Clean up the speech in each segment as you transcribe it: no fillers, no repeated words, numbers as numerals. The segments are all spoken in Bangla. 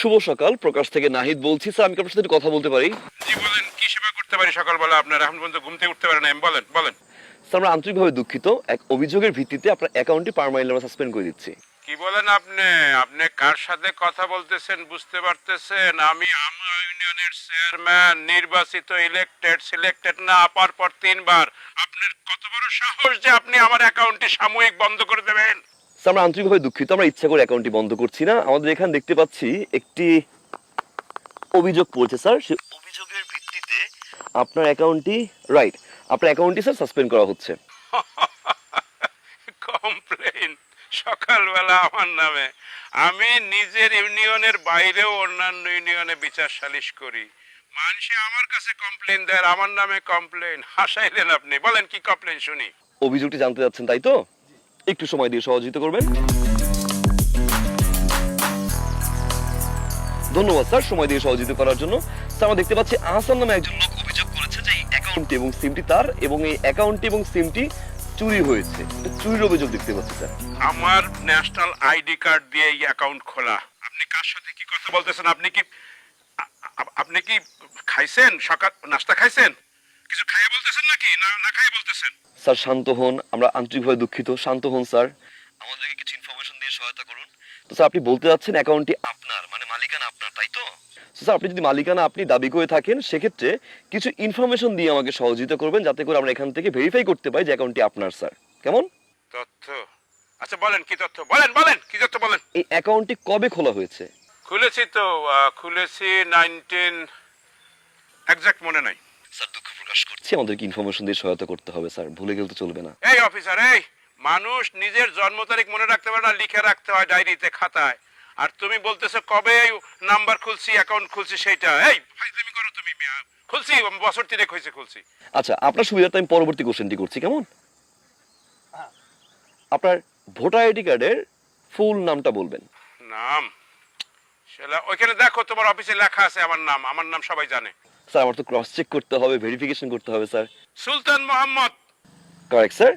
শুভ সকাল, প্রকাশ থেকে নাহিদ বলছি। স্যার, আমি কি আপনার সাথে একটু কথা বলতে পারি? জি বলেন, কি সেবা করতে পারি? সকালবেলা আপনার এখন পর্যন্ত ঘুম থেকে উঠতে পারেন না, বলেন বলেন। স্যার, আমরা আন্তরিকভাবে দুঃখিত। এক অভিযোগের ভিত্তিতে আপনার অ্যাকাউন্টটি পার্মানেন্টলি আমরা সাসপেন্ড করে দিচ্ছি। কি বলেন আপনি? আপনি কার সাথে কথা বলতেছেন বুঝতে পারতেছেন? আমি আমার ইউনিয়নের চেয়ারম্যান, নির্বাচিত, ইলেক্টেড, সিলেক্টেড না আপার পর 3 বার। আপনার কত বড় সাহস যে আপনি আমার অ্যাকাউন্টটি সাময়িক বন্ধ করে দেবেন? স্যার, আমরা আন্তরিকভাবে দুঃখিত। আমরা ইচ্ছা করে অ্যাকাউন্টটি বন্ধ করছি না। আমাদের এখানে দেখতে পাচ্ছি একটি অভিযোগ পড়ছে স্যার। সেই অভিযোগের ভিত্তিতে আপনার অ্যাকাউন্টটি আপনার অ্যাকাউন্টটি স্যার সাসপেন্ড করা হচ্ছে। কমপ্লেন সকালবেলা আমার নামে? আমি নিজের ইউনিয়নের বাইরেও অন্যান্য ইউনিয়নে বিচার সালিশ করি। মানুষে আমার কাছে কমপ্লেন দেয়, আমার নামে কমপ্লেন? হাসাইলেন আপনি। বলেন কি কমপ্লেন শুনি। অভিযোগটি জানতে যাচ্ছেন, তাই তো? একটু সময় দিয়ে সহযোগিতা করবেন। ধন্যবাদ স্যার, সময় দিয়ে সহযোগিতা করার জন্য। স্যার, আমরা দেখতে পাচ্ছি আহসান নামে একজন লোক অভিযোগ করেছে যে এই অ্যাকাউন্টটি এবং সিমটি তার, এবং এই অ্যাকাউন্টটি এবং সিমটি চুরি হয়েছে। এটা চুরির অভিযোগ দেখতে পাচ্ছি স্যার। আমার ন্যাশনাল আইডি কার্ড দিয়ে এই অ্যাকাউন্ট খোলা। আপনি কার সাথে কি কথা বলতেছেন? আপনি কি খাইছেন? সকাল নাস্তা খাইছেন? কিছু খাইয়ে বলতেছেন নাকি না না খাইয়ে বলতেছেন? স্যার, শান্ত হন। আমরা আন্তরিকভাবে দুঃখিত। শান্ত হন স্যার। আমাদেরকে কিছু ইনফরমেশন দিয়ে সহায়তা করুন। তো স্যার, আপনি বলতে যাচ্ছেন অ্যাকাউন্টটি আপনার, মানে মালিকানা আপনার, তাই তো? স্যার, আপনি যদি মালিকানা আপনি দাবি করে থাকেন, সেক্ষেত্রে কিছু ইনফরমেশন দিয়ে আমাকে সহযোগিতা করবেন, যাতে করে আমরা এখান থেকে ভেরিফাই করতে পারি যে অ্যাকাউন্টটি আপনার স্যার। কেমন? তথ্য? আচ্ছা বলেন কি তথ্য, বলেন বলেন কি তথ্য বলেন। এই অ্যাকাউন্টটি কবে খোলা হয়েছে? খুলেছি তো, খুলেছি 19, এক্সাক্ট মনে নাই। স্যার, দুঃখ প্রকাশ করছি। আমাদেরকে ইনফরমেশন দিয়ে সহায়তা করতে হবে স্যার, ভুলে গেলে তো চলবে না। এই অফিসার, এই মানুষ নিজের জন্ম তারিখ মনে রাখতে পারে না, লিখে রাখতে হয় ডায়েরিতে, খাতায়। আর তুমি বলতেছো কবে নাম্বার খুলছি, অ্যাকাউন্ট খুলছি সেইটা? এই ফাইজলামি করো তুমি মিয়া। খুলছি, বছর 3 হয়েছে খুলছি। আচ্ছা, আপনার সুবিধার্থে আমি পরবর্তী কোশ্চেনটি করছি, কেমন? আপনার ভোটার আইডি কার্ডের ফুল নামটা বলবেন। নাম? সেটা ওইখানে দেখো, তোমার অফিসে লেখা আছে আমার নাম। আমার নাম সবাই জানে। স্যার, আমার তো ক্রস চেক করতে হবে, ভেরিফিকেশন করতে হবে sir. Sultan Mohammad. Correct sir.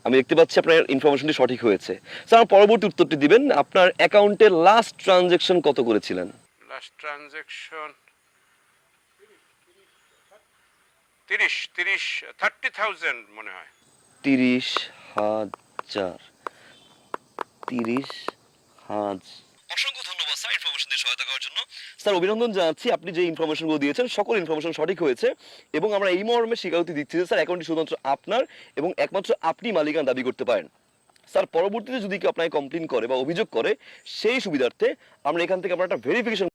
আমি দেখতে পাচ্ছি আপনার ইনফরমেশনটি সঠিক হয়েছে। স্যার, আমার পরবর্তী উত্তরটি দিবেন। আপনার অ্যাকাউন্টে লাস্ট ট্রানজ্যাকশন কত করেছিলেন? লাস্ট ট্রানজ্যাকশন 30,000 মনে হয়। 30,000। 30,000। অসংখ্য ধন্যবাদ স্যার ইনফরমেশন দিয়ে সহায়তা করার জন্য। স্যার, অভিনন্দন জানাচ্ছি। আপনি যে ইনফরমেশনগুলো দিয়েছেন সকল ইনফরমেশন সঠিক হয়েছে, এবং আমরা এই মর্মে স্বীকারোক্তি দিচ্ছি যে স্যার অ্যাকাউন্টটি শুধুমাত্র আপনার এবং একমাত্র আপনি মালিকানা দাবি করতে পারেন। স্যার, পরবর্তীতে যদি কেউ আপনাকে কমপ্লেইন করে বা অভিযোগ করে, সেই সুবিধার্থে আমরা এখান থেকে আমরা একটা ভেরিফিকেশন